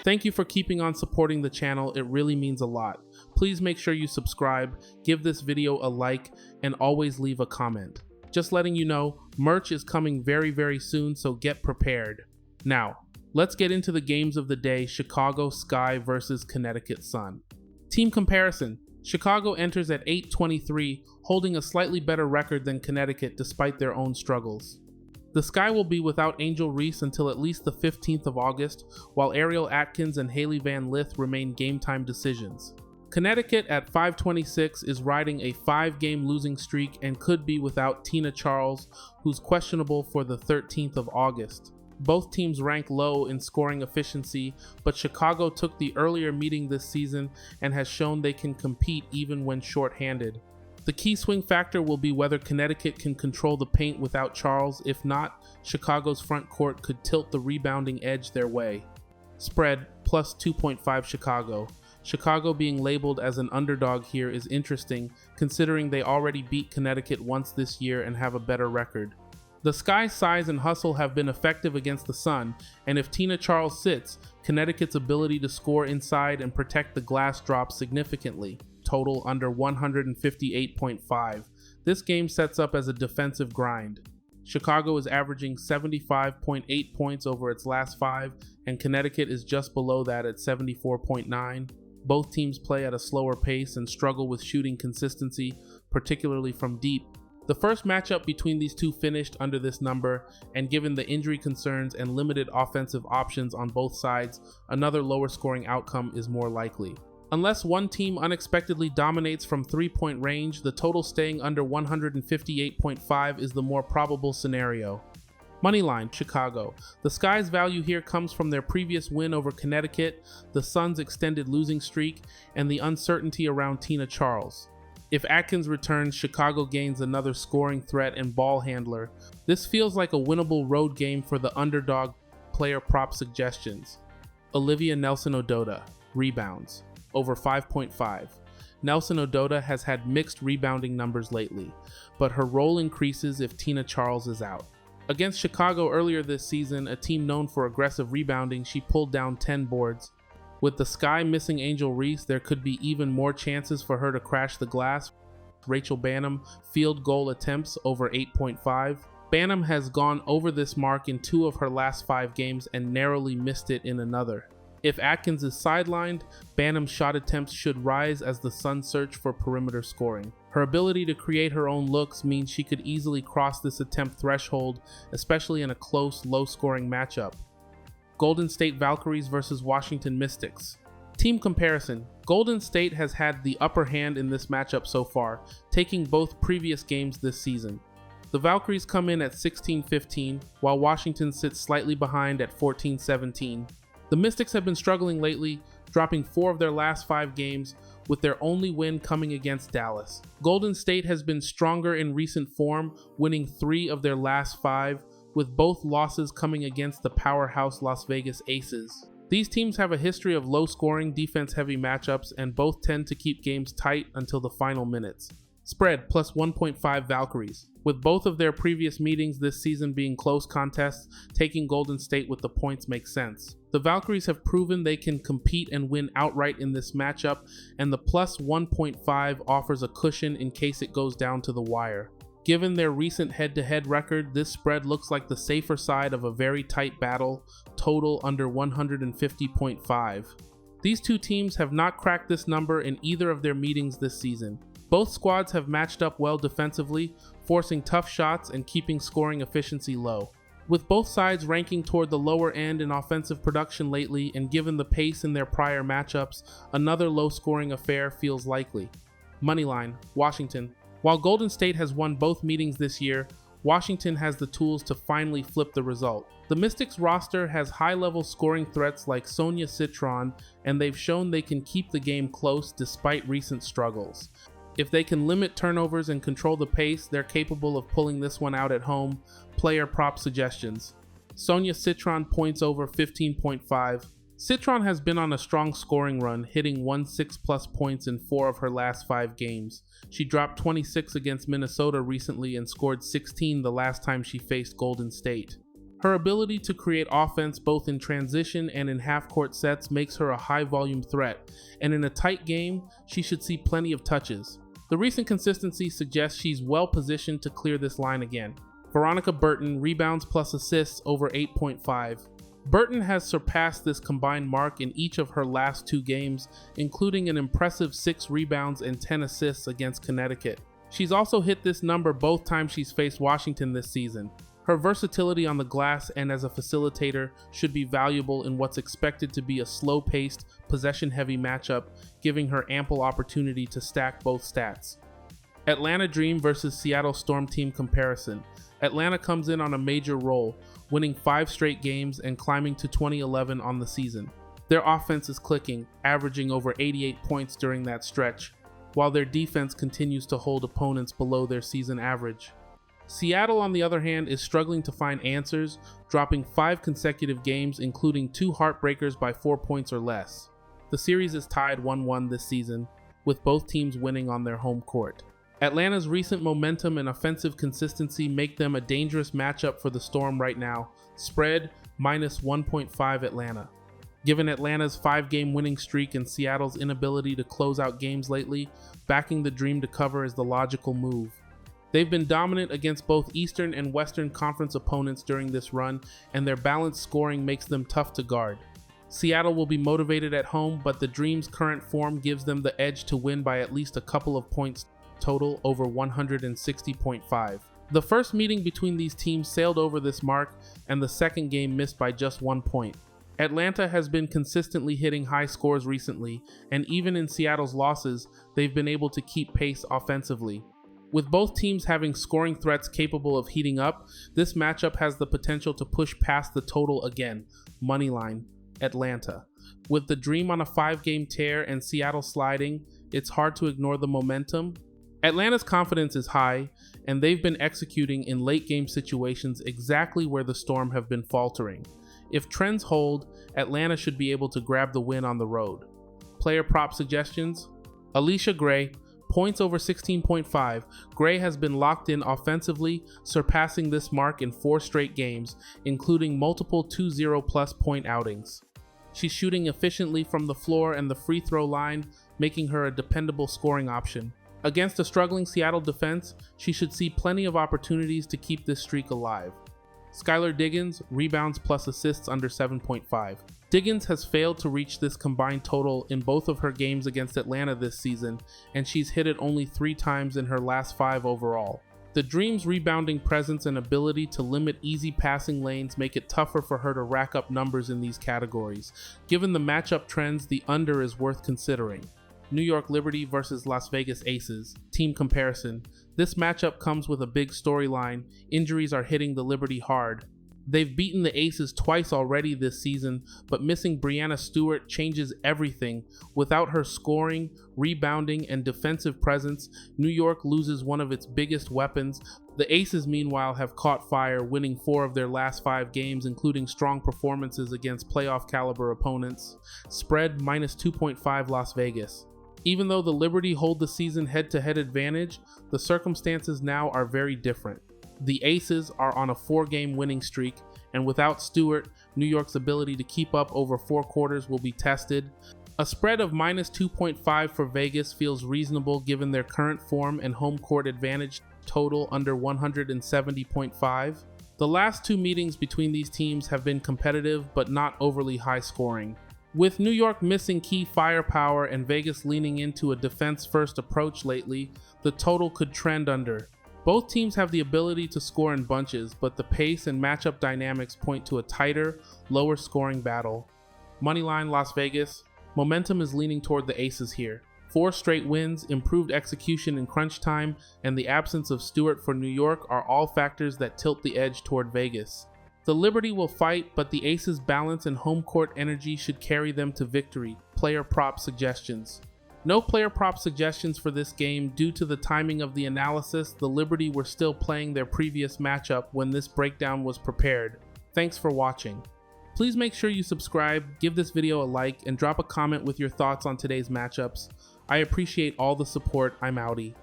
Thank you for keeping on supporting the channel, it really means a lot. Please make sure you subscribe, give this video a like, and always leave a comment. Just letting you know, merch is coming very soon, so get prepared. Now, let's get into the games of the day. Chicago Sky versus Connecticut Sun. Team comparison. Chicago enters at 8-23, holding a slightly better record than Connecticut despite their own struggles. The Sky will be without Angel Reese until at least the 15th of August, while Ariel Atkins and Haley Van Lith remain game-time decisions. Connecticut at 5-26 is riding a 5-game losing streak and could be without Tina Charles, who's questionable for the 13th of August. Both teams rank low in scoring efficiency, but Chicago took the earlier meeting this season and has shown they can compete even when short-handed. The key swing factor will be whether Connecticut can control the paint without Charles. If not, Chicago's front court could tilt the rebounding edge their way. Spread, plus 2.5 Chicago. Chicago being labeled as an underdog here is interesting, considering they already beat Connecticut once this year and have a better record. The Sky's size and hustle have been effective against the Sun, and if Tina Charles sits, Connecticut's ability to score inside and protect the glass drops significantly. Total under 158.5. This game sets up as a defensive grind. Chicago is averaging 75.8 points over its last 5, and Connecticut is just below that at 74.9. Both teams play at a slower pace and struggle with shooting consistency, particularly from deep. The first matchup between these two finished under this number, and given the injury concerns and limited offensive options on both sides, another lower scoring outcome is more likely. Unless one team unexpectedly dominates from 3-point range, the total staying under 158.5 is the more probable scenario. Moneyline, Chicago. The Sky's value here comes from their previous win over Connecticut, the Sun's extended losing streak, and the uncertainty around Tina Charles. If Atkins returns, Chicago gains another scoring threat and ball handler. This feels like a winnable road game for the underdog. Player prop suggestions. Olivia Nelson-Ododa, rebounds, over 5.5. Nelson-Ododa has had mixed rebounding numbers lately, but her role increases if Tina Charles is out. Against Chicago earlier this season, a team known for aggressive rebounding, she pulled down 10 boards. With the Sky missing Angel Reese, there could be even more chances for her to crash the glass. Rachel Banham, field goal attempts over 8.5. Banham has gone over this mark in 2 of her last 5 games and narrowly missed it in another. If Atkins is sidelined, Banham's shot attempts should rise as the Sun search for perimeter scoring. Her ability to create her own looks means she could easily cross this attempt threshold, especially in a close, low-scoring matchup. Golden State Valkyries versus Washington Mystics. Team comparison. Golden State has had the upper hand in this matchup so far, taking both previous games this season. The Valkyries come in at 16-15, while Washington sits slightly behind at 14-17. The Mystics have been struggling lately, dropping 4 of their last 5 games, with their only win coming against Dallas. Golden State has been stronger in recent form, winning 3 of their last 5, with both losses coming against the powerhouse Las Vegas Aces. These teams have a history of low-scoring, defense-heavy matchups, and both tend to keep games tight until the final minutes. Spread, plus 1.5 Valkyries. With both of their previous meetings this season being close contests, taking Golden State with the points makes sense. The Valkyries have proven they can compete and win outright in this matchup, and the plus 1.5 offers a cushion in case it goes down to the wire. Given their recent head-to-head record, this spread looks like the safer side of a very tight battle, total under 150.5. These two teams have not cracked this number in either of their meetings this season. Both squads have matched up well defensively, forcing tough shots and keeping scoring efficiency low. With both sides ranking toward the lower end in offensive production lately, and given the pace in their prior matchups, another low-scoring affair feels likely. Moneyline, Washington. While Golden State has won both meetings this year, Washington has the tools to finally flip the result. The Mystics roster has high-level scoring threats like Sonia Citron, and they've shown they can keep the game close despite recent struggles. If they can limit turnovers and control the pace, they're capable of pulling this one out at home. Player prop suggestions. Sonia Citron points over 15.5. Citron has been on a strong scoring run, hitting 6+ points in 4 of her last 5 games. She dropped 26 against Minnesota recently and scored 16 the last time she faced Golden State. Her ability to create offense both in transition and in half-court sets makes her a high-volume threat, and in a tight game, she should see plenty of touches. The recent consistency suggests she's well-positioned to clear this line again. Veronica Burton, rebounds plus assists over 8.5. Burton has surpassed this combined mark in each of her last 2 games, including an impressive 6 rebounds and 10 assists against Connecticut. She's also hit this number both times she's faced Washington this season. Her versatility on the glass and as a facilitator should be valuable in what's expected to be a slow-paced, possession-heavy matchup, giving her ample opportunity to stack both stats. Atlanta Dream versus Seattle Storm team comparison. Atlanta comes in on a major roll, winning 5 straight games and climbing to 20-11 on the season. Their offense is clicking, averaging over 88 points during that stretch, while their defense continues to hold opponents below their season average. Seattle, on the other hand, is struggling to find answers, dropping 5 consecutive games, including 2 heartbreakers by 4 points or less. The series is tied 1-1 this season, with both teams winning on their home court. Atlanta's recent momentum and offensive consistency make them a dangerous matchup for the Storm right now. Spread minus 1.5 Atlanta. Given Atlanta's 5-game winning streak and Seattle's inability to close out games lately, backing the Dream to cover is the logical move. They've been dominant against both Eastern and Western Conference opponents during this run, and their balanced scoring makes them tough to guard. Seattle will be motivated at home, but the Dream's current form gives them the edge to win by at least a couple of points total over 160.5. The first meeting between these teams sailed over this mark, and the second game missed by just 1 point. Atlanta has been consistently hitting high scores recently, and even in Seattle's losses, they've been able to keep pace offensively. With both teams having scoring threats capable of heating up, this matchup has the potential to push past the total again. Moneyline, Atlanta. With the Dream on a 5-game tear and Seattle sliding, it's hard to ignore the momentum. Atlanta's confidence is high, and they've been executing in late-game situations exactly where the Storm have been faltering. If trends hold, Atlanta should be able to grab the win on the road. Player prop suggestions? Alicia Gray, points over 16.5. Gray has been locked in offensively, surpassing this mark in 4 straight games, including multiple 2-0-plus point outings. She's shooting efficiently from the floor and the free throw line, making her a dependable scoring option. Against a struggling Seattle defense, she should see plenty of opportunities to keep this streak alive. Skylar Diggins, rebounds plus assists under 7.5. Diggins has failed to reach this combined total in both of her games against Atlanta this season, and she's hit it only 3 times in her last 5 overall. The Dream's rebounding presence and ability to limit easy passing lanes make it tougher for her to rack up numbers in these categories. Given the matchup trends, the under is worth considering. New York Liberty versus Las Vegas Aces. Team comparison. This matchup comes with a big storyline. Injuries are hitting the Liberty hard. They've beaten the Aces twice already this season, but missing Breanna Stewart changes everything. Without her scoring, rebounding, and defensive presence, New York loses one of its biggest weapons. The Aces, meanwhile, have caught fire, winning 4 of their last 5 games, including strong performances against playoff-caliber opponents. Spread minus 2.5 Las Vegas. Even though the Liberty hold the season head-to-head advantage, the circumstances now are very different. The Aces are on a 4-game winning streak, and without Stewart, New York's ability to keep up over 4 quarters will be tested. A spread of minus 2.5 for Vegas feels reasonable given their current form and home court advantage total under 170.5. The last 2 meetings between these teams have been competitive but not overly high scoring. With New York missing key firepower and Vegas leaning into a defense-first approach lately, the total could trend under. Both teams have the ability to score in bunches, but the pace and matchup dynamics point to a tighter, lower scoring battle. Moneyline Las Vegas. Momentum is leaning toward the Aces here. 4 straight wins, improved execution in crunch time, and the absence of Stewart for New York are all factors that tilt the edge toward Vegas. The Liberty will fight, but the Aces' balance and home court energy should carry them to victory. Player prop suggestions. No player prop suggestions for this game due to the timing of the analysis. The Liberty were still playing their previous matchup when this breakdown was prepared. Thanks for watching. Please make sure you subscribe, give this video a like, and drop a comment with your thoughts on today's matchups. I appreciate all the support. I'm outie.